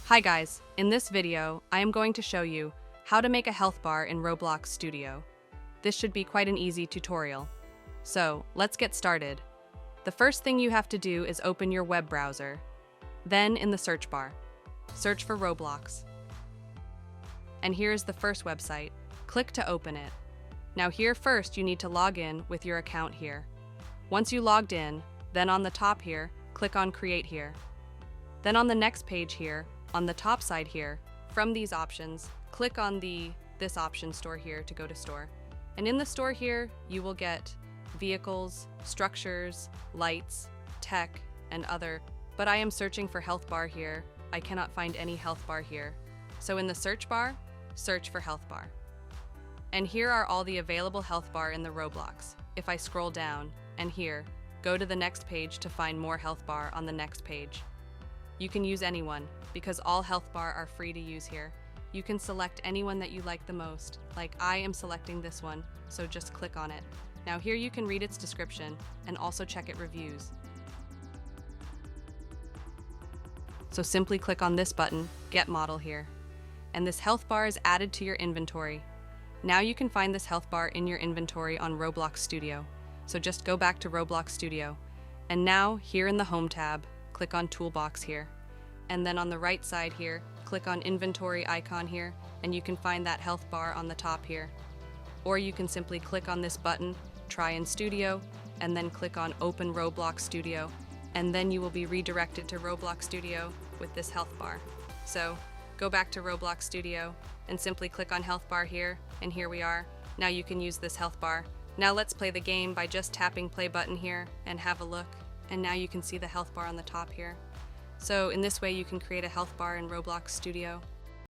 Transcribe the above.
Hi guys, in this video, I am going to show you how to make a health bar in Roblox Studio. This should be quite an easy tutorial. So, let's get started. The first thing you have to do is open your web browser. Then, in the search bar, search for Roblox. And here is the first website. Click to open it. Now here first you need to log in with your account here. Once you logged in, then on the top here, click on Create here. Then on the next page here, on the top side here, from these options, click on this option store here to go to store. And in the store here, you will get vehicles, structures, lights, tech, and other. But I am searching for health bar here. I cannot find any health bar here. So in the search bar, search for health bar. And here are all the available health bar in the Roblox. If I scroll down, and here, go to the next page to find more health bar on the next page. You can use anyone, because all health bar are free to use here. You can select anyone that you like the most, like I am selecting this one, so just click on it. Now here you can read its description, and also check its reviews. So simply click on this button, Get Model here. And this health bar is added to your inventory. Now you can find this health bar in your inventory on Roblox Studio. So just go back to Roblox Studio. And now, here in the Home tab, click on Toolbox here. And then on the right side here, click on Inventory icon here, and you can find that health bar on the top here. Or you can simply click on this button, Try in Studio, and then click on Open Roblox Studio, and then you will be redirected to Roblox Studio with this health bar. So, go back to Roblox Studio, and simply click on health bar here, and here we are. Now you can use this health bar. Now let's play the game by just tapping play button here, and have a look. And now you can see the health bar on the top here. So in this way you can create a health bar in Roblox Studio.